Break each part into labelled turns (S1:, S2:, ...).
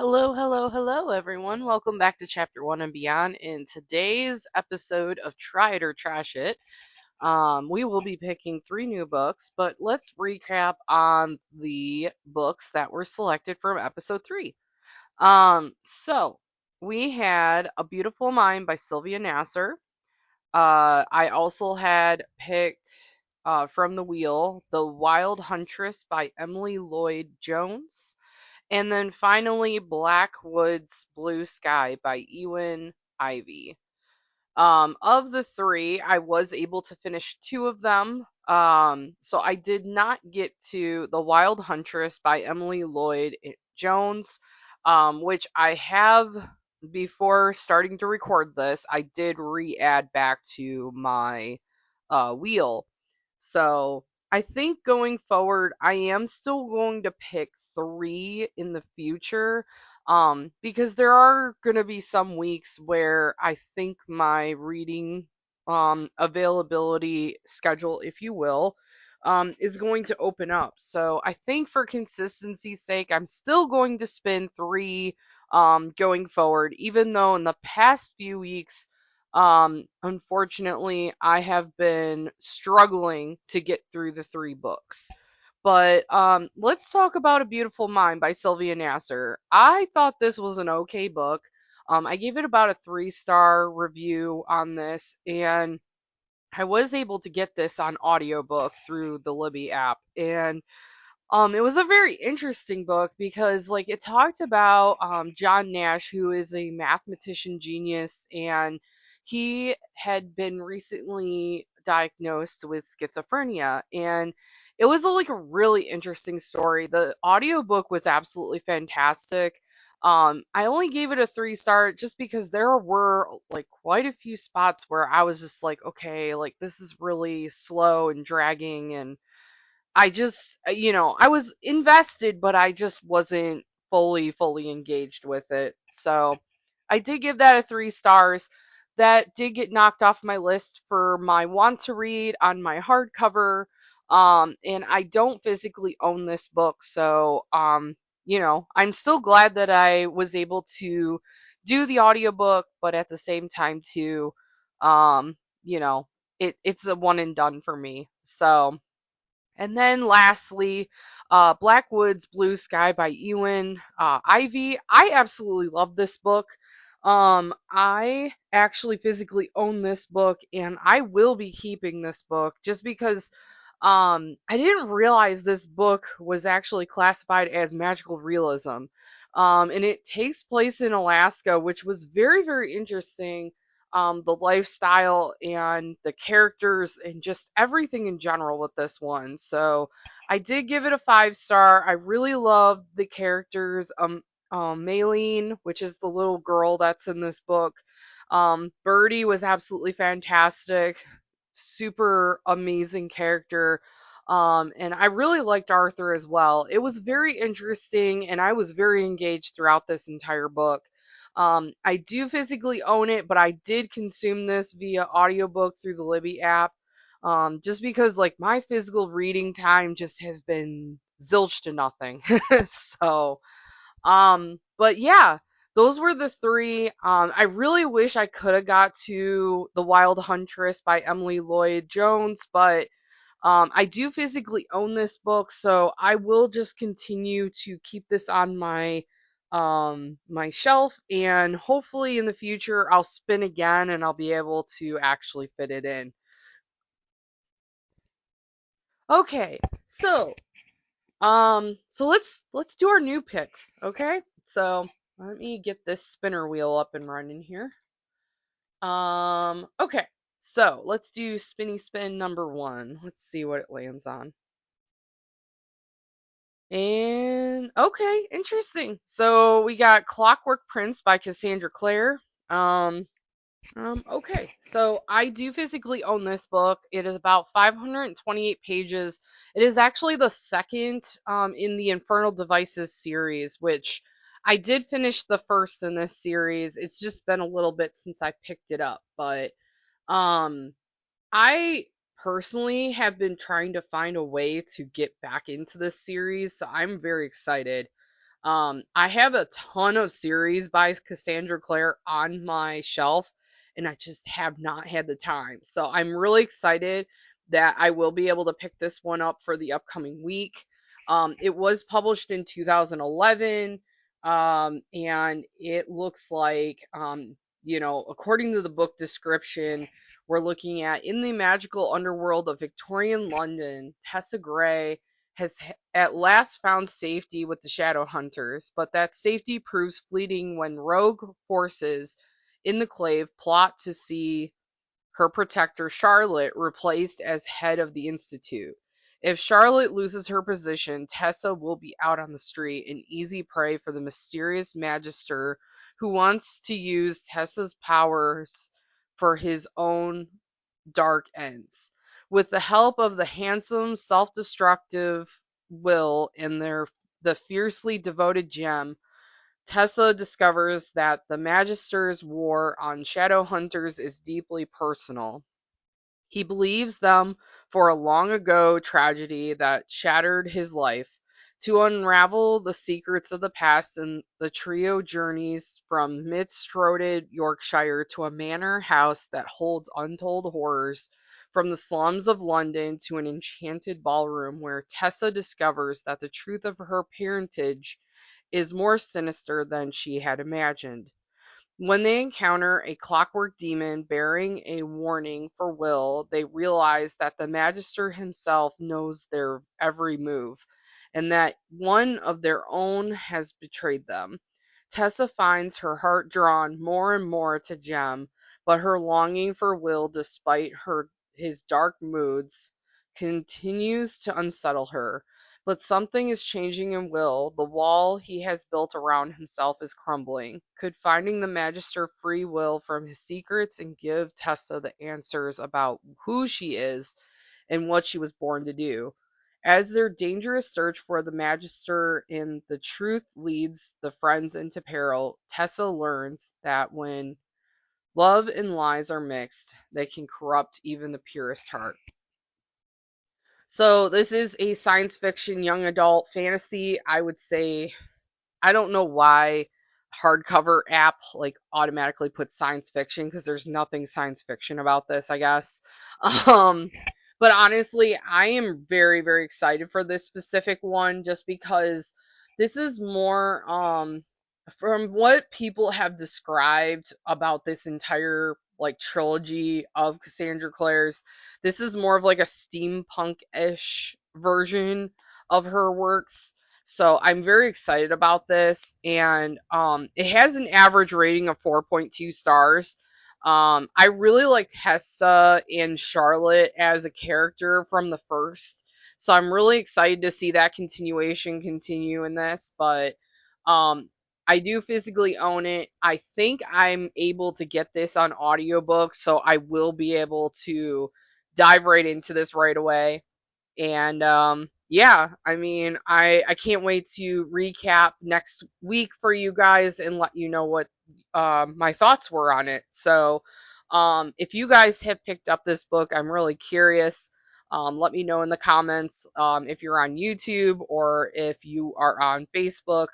S1: Hello, hello, hello, everyone. Welcome back to Chapter 1 and Beyond. In today's episode of Try It or Trash It, we will be picking three new books, but let's recap on the books that were selected from episode 3. So we had A Beautiful Mind by Sylvia Nasser. I also had picked from the wheel The Wild Huntress by Emily Lloyd Jones. And then finally, Blackwood's Blue Sky by Ewan Ivy. Of the three, I was able to finish two of them. So I did not get to The Wild Huntress by Emily Lloyd Jones, which I have before starting to record this. I did re-add back to my wheel. So I think going forward, I am still going to pick three in the future, because there are going to be some weeks where I think my reading availability schedule, if you will, is going to open up. So I think for consistency's sake, I'm still going to spin three going forward, even though in the past few weeks, unfortunately, I have been struggling to get through the three books. But let's talk about A Beautiful Mind by Sylvia Nasser. I thought this was an okay book. I gave it about a 3-star review on this, and I was able to get this on audiobook through the Libby app. And it was a very interesting book because, like, it talked about John Nash, who is a mathematician genius, and he had been recently diagnosed with schizophrenia. And it was like a really interesting story. The audiobook was absolutely fantastic. I only gave it a 3-star just because there were like quite a few spots where I was just like, okay, like this is really slow and dragging, and I just, I was invested, but I just wasn't fully engaged with it. So I did give that a 3 stars. That did get knocked off my list for my want to read on my hardcover. And I don't physically own this book, so I'm still glad that I was able to do the audiobook, but at the same time too, um, you know, it's a one and done for me. So and then lastly, Blackwood's Blue Sky by Ewan Ivy. I absolutely love this book. I actually physically own this book, and I will be keeping this book just because I didn't realize this book was actually classified as magical realism. And it takes place in Alaska, which was very interesting. The lifestyle and the characters and just everything in general with this one. So I did give it a 5-star. I really loved the characters. Maylene, which is the little girl that's in this book. Birdie was absolutely fantastic. Super amazing character. And I really liked Arthur as well. It was very interesting, and I was very engaged throughout this entire book. I do physically own it, but I did consume this via audiobook through the Libby app. Just because like my physical reading time just has been zilch to nothing. So, but yeah, those were the three. I really wish I could have got to The Wild Huntress by Emily Lloyd Jones, but I do physically own this book, so I will just continue to keep this on my shelf, and hopefully in the future I'll spin again and I'll be able to actually fit it in. Okay, so let's do our new picks, okay? So let me get this spinner wheel up and running here. Okay, so let's do spinny spin number 1. Let's see what it lands on. And okay, interesting. So we got Clockwork Prince by Cassandra Clare. Um, okay, so I do physically own this book. It is about 528 pages. It is actually the second in the Infernal Devices series, which I did finish the first in this series. It's just been a little bit since I picked it up, but um, I personally have been trying to find a way to get back into this series, so I'm very excited. I have a ton of series by Cassandra Clare on my shelf, and I just have not had the time. So I'm really excited that I will be able to pick this one up for the upcoming week. It was published in 2011, and it looks like, according to the book description, we're looking at in the magical underworld of Victorian London, Tessa Gray has at last found safety with the shadow hunters, but that safety proves fleeting when rogue forces in the clave plot to see her protector Charlotte replaced as head of the institute. If Charlotte loses her position, Tessa will be out on the street, an easy prey for the mysterious magister who wants to use Tessa's powers for his own dark ends. With the help of the handsome, self-destructive Will and the fiercely devoted Gem, Tessa discovers that the Magister's war on shadow hunters is deeply personal. He believes them for a long ago tragedy that shattered his life. To unravel the secrets of the past, and the trio journeys from mist-throated Yorkshire to a manor house that holds untold horrors, from the slums of London to an enchanted ballroom where Tessa discovers that the truth of her parentage is more sinister than she had imagined. When they encounter a clockwork demon bearing a warning for Will, they realize that the Magister himself knows their every move, and that one of their own has betrayed them. Tessa finds her heart drawn more and more to Jem, but her longing for Will, despite his dark moods, continues to unsettle her. But something is changing in Will. The wall he has built around himself is crumbling. Could finding the Magister free Will from his secrets and give Tessa the answers about who she is and what she was born to do? As their dangerous search for the Magister and the truth leads the friends into peril, Tessa learns that when love and lies are mixed, they can corrupt even the purest heart. So this is a science fiction young adult fantasy. I would say, I don't know why hardcover app like automatically puts science fiction, because there's nothing science fiction about this, I guess. Um but honestly, I am very very excited for this specific one, just because this is more, from what people have described about this entire like trilogy of Cassandra Clare's, this is more of like a steampunk-ish version of her works. So I'm very excited about this, and it has an average rating of 4.2 stars. I really like Tessa and Charlotte as a character from the first, so I'm really excited to see that continuation continue in this. But um, I do physically own it. I think I'm able to get this on audiobook, so I will be able to dive right into this right away. And yeah, I mean, I can't wait to recap next week for you guys and let you know what my thoughts were on it. So if you guys have picked up this book, I'm really curious. Let me know in the comments, if you're on YouTube or if you are on Facebook.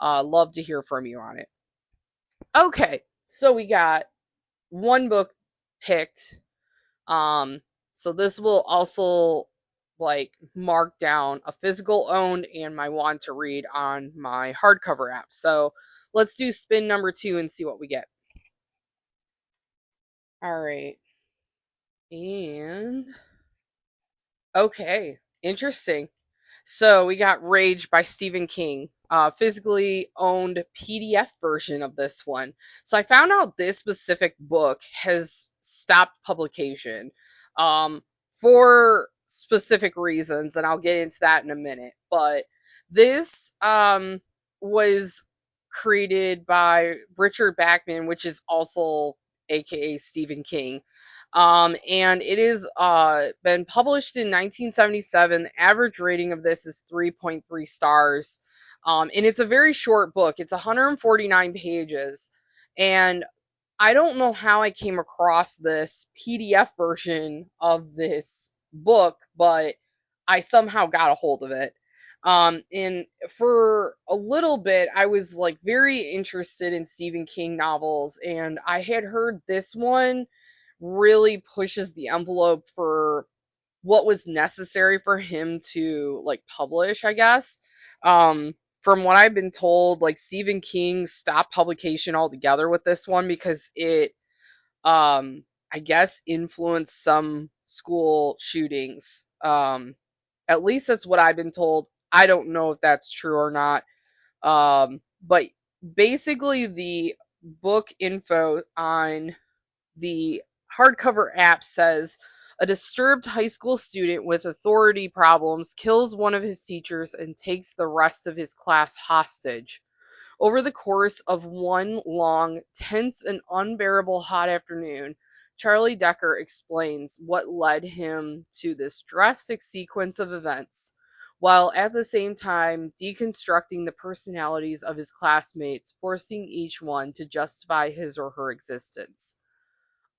S1: Love to hear from you on it. Okay, so we got one book picked. Um, so this will also like mark down a physical owned and my want to read on my hardcover app. So let's do spin number 2 and see what we get. All right. And okay, interesting. So we got Rage by Stephen King, physically owned PDF version of this one. So I found out this specific book has stopped publication, for specific reasons, and I'll get into that in a minute. But this was created by Richard Bachman, which is also AKA Stephen King. And it is been published in 1977. The average rating of this is 3.3 stars. And it's a very short book. It's 149 pages. And I don't know how I came across this PDF version of this book, but I somehow got a hold of it. And for a little bit, I was like very interested in Stephen King novels, and I had heard this one really pushes the envelope for what was necessary for him to like publish, I guess. From what I've been told, like Stephen King stopped publication altogether with this one because it I guess influenced some school shootings. At least that's what I've been told. I don't know if that's true or not. But basically the book info on the hardcover app says a disturbed high school student with authority problems kills one of his teachers and takes the rest of his class hostage. Over the course of one long, tense, and unbearable hot afternoon, Charlie Decker explains what led him to this drastic sequence of events, while at the same time deconstructing the personalities of his classmates, forcing each one to justify his or her existence.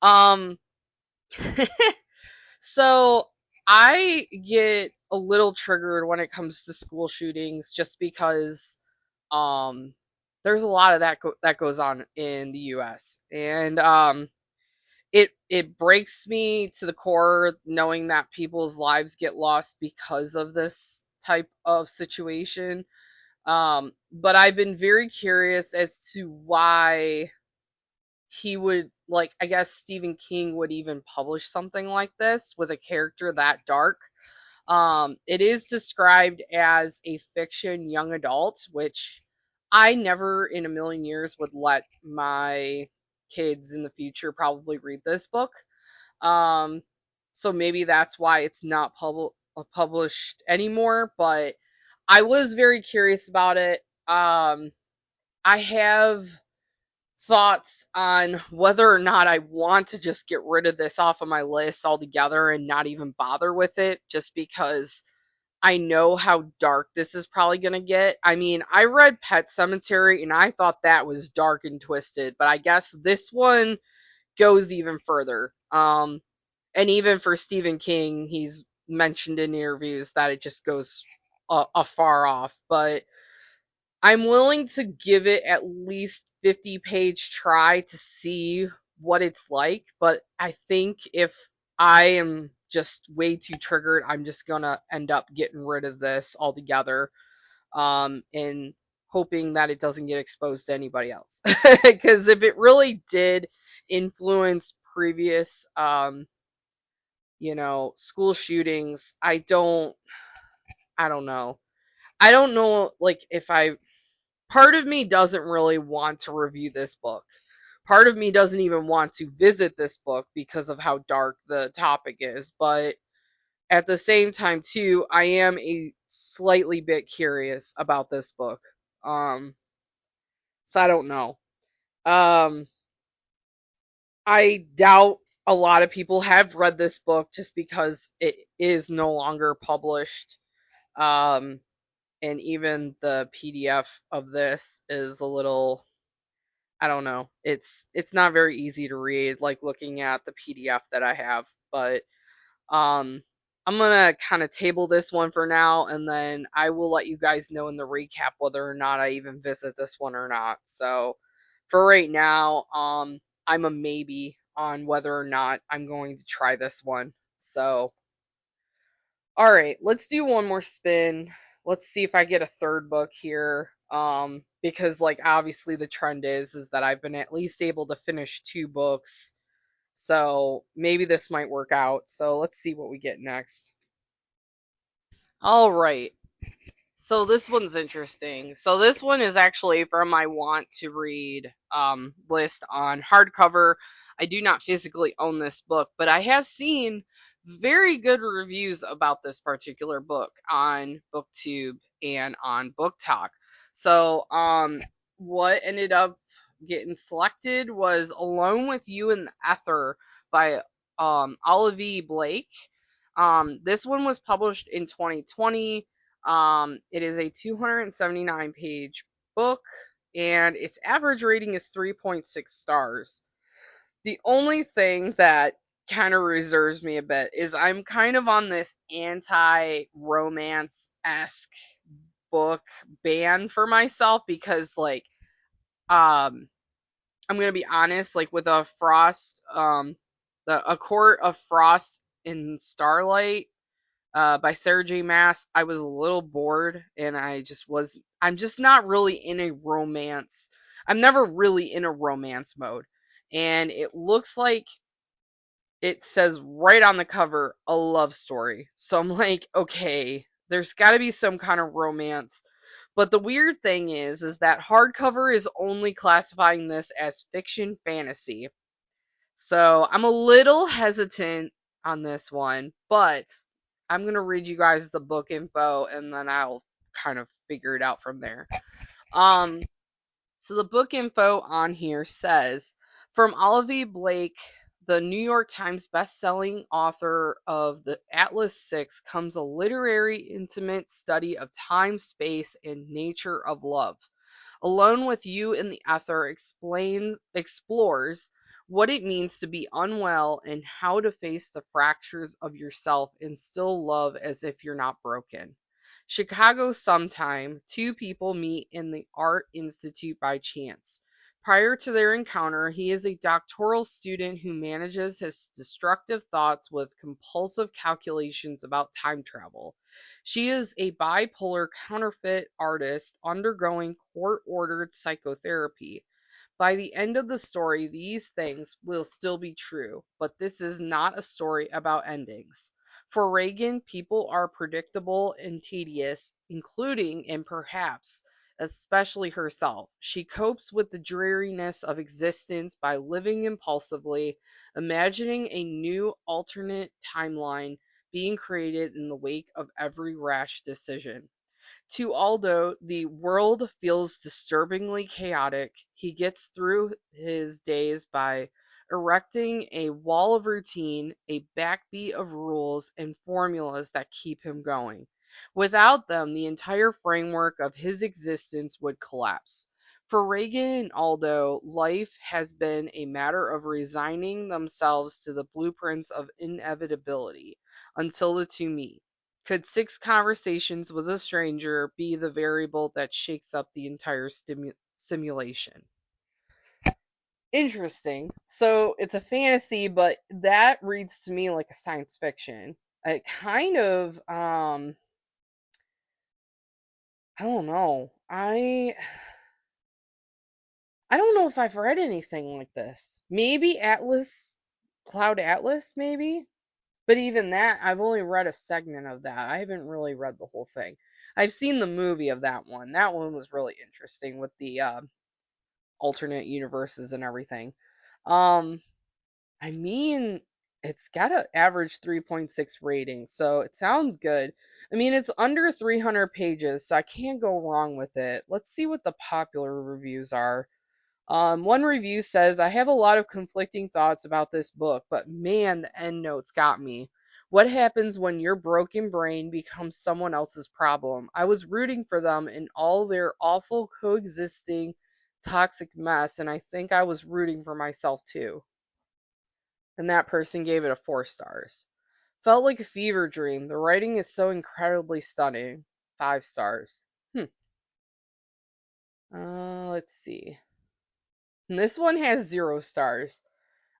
S1: Um, so I get a little triggered when it comes to school shootings just because um there's a lot of that goes on in the US, and it breaks me to the core knowing that people's lives get lost because of this type of situation. But I've been very curious as to why he would, like, I guess Stephen King would even publish something like this with a character that dark. It is described as a fiction young adult, which I never in a million years would let my kids in the future probably read this book. Um, so maybe that's why it's not published anymore, but I was very curious about it. I have thoughts on whether or not I want to just get rid of this off of my list altogether and not even bother with it, just because I know how dark this is probably going to get. I mean, I read Pet Cemetery and I thought that was dark and twisted, but I guess this one goes even further. And even for Stephen King, he's mentioned in interviews that it just goes a far off. But I'm willing to give it at least 50-page try to see what it's like. But I think if I am just way too triggered, I'm just gonna end up getting rid of this altogether, and hoping that it doesn't get exposed to anybody else. Because if it really did influence previous, school shootings, I don't know. I don't know, like, if I part of me doesn't really want to review this book. Part of me doesn't even want to visit this book because of how dark the topic is, but at the same time too, I am a slightly bit curious about this book. Um so I don't know. Um I doubt a lot of people have read this book just because it is no longer published. Um and even the PDF of this is a little, I don't know. It's not very easy to read, like looking at the PDF that I have, but um I'm gonna kind of table this one for now, and then I will let you guys know in the recap whether or not I even visit this one or not. So for right now, I'm a maybe on whether or not I'm going to try this one. So all right, let's do one more spin. Let's see if I get a third book here. Because like obviously the trend is that I've been at least able to finish two books. So maybe this might work out. So let's see what we get next. All right. So this one's interesting. So this one is actually from my want to read list on hardcover. I do not physically own this book, but I have seen very good reviews about this particular book on BookTube and on Book Talk. So what ended up getting selected was Alone with You in the Ether by Olivia Blake. This one was published in 2020. It is a 279 page book, and its average rating is 3.6 stars. The only thing that kind of reserves me a bit is I'm kind of on this anti romance esque book ban for myself because like um I'm gonna be honest, like with a Frost, A Court of Frost in Starlight, by Sarah J. Maas, I was a little bored, and I'm just not really in a romance. I'm never really in a romance mode, and it looks like it says right on the cover a love story. So I'm like, okay, there's got to be some kind of romance. But the weird thing is that hardcover is only classifying this as fiction fantasy. So I'm a little hesitant on this one, but I'm going to read you guys the book info and then I'll kind of figure it out from there. Um, so the book info on here says from Olivia Blake, the New York Times best-selling author of the Atlas Six, comes a literary intimate study of time, space, and nature of love. Alone with You in the Ether explores what it means to be unwell and how to face the fractures of yourself and still love as if you're not broken. Chicago Sometime, two people meet in the Art Institute by chance. Prior to their encounter, he is a doctoral student who manages his destructive thoughts with compulsive calculations about time travel. She is a bipolar counterfeit artist undergoing court ordered psychotherapy. By the end of the story, these things will still be true, but this is not a story about endings. For Reagan, people are predictable and tedious, including and perhaps especially herself. She copes with the dreariness of existence by living impulsively, imagining a new alternate timeline being created in the wake of every rash decision. To Aldo, the world feels disturbingly chaotic. He gets through his days by erecting a wall of routine, a backbeat of rules and formulas that keep him going. Without them, the entire framework of his existence would collapse. For Reagan and Aldo, life has been a matter of resigning themselves to the blueprints of inevitability until the two meet. Could 6 conversations with a stranger be the variable that shakes up the entire simulation? Interesting. So it's a fantasy, but that reads to me like a science fiction. It kind of, I don't know. I don't know if I've read anything like this. Maybe Atlas, Cloud Atlas, maybe. But even that, I've only read a segment of that. I haven't really read the whole thing. I've seen the movie of that one. That one was really interesting with the alternate universes and everything. Um, I mean, it's got an average 3.6 rating, so it sounds good. I mean, it's under 300 pages, so I can't go wrong with it. Let's see what the popular reviews are. One review says, I have a lot of conflicting thoughts about this book, but man, the end notes got me. What happens when your broken brain becomes someone else's problem? I was rooting for them in all their awful coexisting toxic mess, and I think I was rooting for myself too. And that person gave it a 4 stars. Felt like a fever dream. The writing is so incredibly stunning. 5 stars. Let's see. And this one has 0 stars.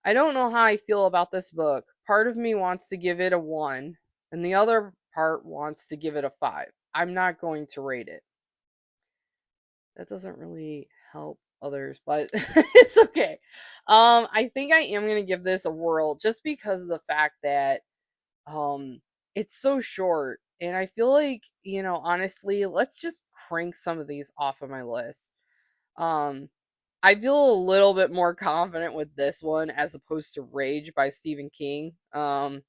S1: I don't know how I feel about this book. Part of me wants to give it a 1, and the other part wants to give it a 5. I'm not going to rate it. That doesn't really help others, but it's okay. I think I am going to give this a whirl just because of the fact that um, it's so short, and I feel like, honestly, let's just crank some of these off of my list. Um, I feel a little bit more confident with this one as opposed to Rage by Stephen King. I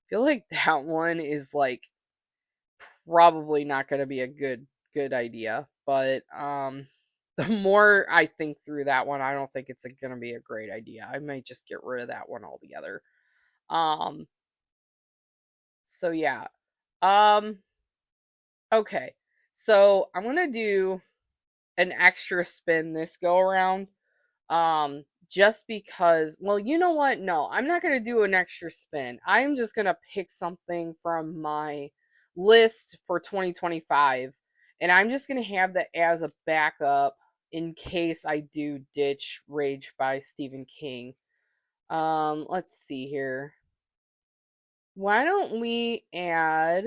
S1: feel like that one is like probably not going to be a good idea, but the more I think through that one, I don't think it's going to be a great idea. I might just get rid of that one altogether. Um, so yeah. Um, okay. So I'm going to do an extra spin this go around. Just because, well, you know what? No, I'm not going to do an extra spin. I'm just going to pick something from my list for 2025 And I'm just going to have that as a backup in case I do ditch Rage by Stephen King. Let's see here. Why don't we add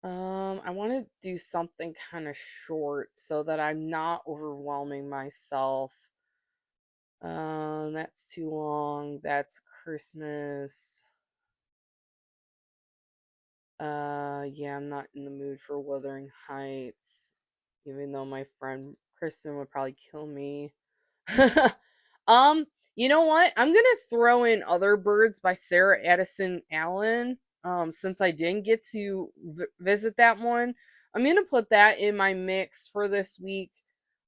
S1: I want to do something kind of short so that I'm not overwhelming myself. That's too long. That's Christmas. Yeah, I'm not in the mood for Wuthering Heights, even though my friend Kristen would probably kill me. Um, you know what? I'm gonna throw in Other Birds by Sarah Addison Allen. Since I didn't get to visit that one, I'm gonna put that in my mix for this week,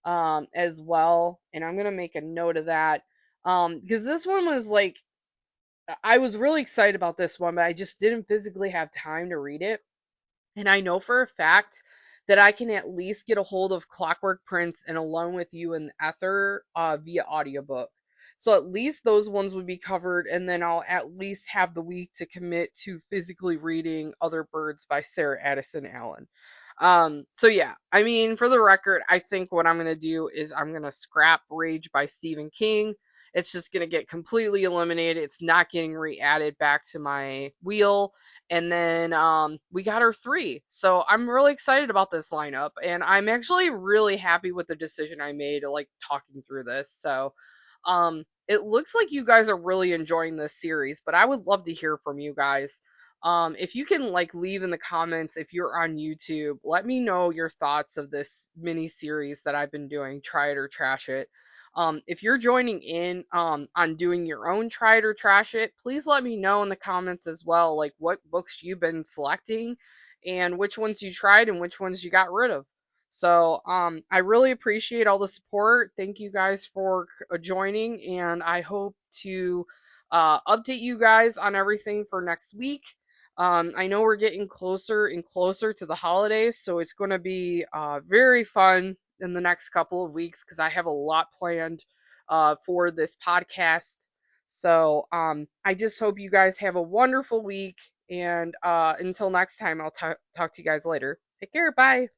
S1: as well, and I'm gonna make a note of that. Because this one was like, I was really excited about this one, but I just didn't physically have time to read it. And I know for a fact that I can at least get a hold of Clockwork Prince and Alone with You and Ether via audiobook. So at least those ones would be covered, and then I'll at least have the week to commit to physically reading Other Birds by Sarah Addison Allen. So yeah, I mean, for the record, I think what I'm gonna do is I'm gonna scrap Rage by Stephen King. It's just gonna get completely eliminated. It's not getting re-added back to my wheel. And then we got our three. So I'm really excited about this lineup, and I'm actually really happy with the decision I made, like talking through this. So it looks like you guys are really enjoying this series, but I would love to hear from you guys. If you can like leave in the comments if you're on YouTube, let me know your thoughts of this mini series that I've been doing, Try It or Trash It. If you're joining in on doing your own Try It or Trash It, please let me know in the comments as well, like what books you've been selecting and which ones you tried and which ones you got rid of. So I really appreciate all the support. Thank you guys for joining, and I hope to update you guys on everything for next week. I know we're getting closer and closer to the holidays, so it's going to be very fun in the next couple of weeks because I have a lot planned for this podcast. So I just hope you guys have a wonderful week, and until next time, I'll talk to you guys later. Take care. Bye.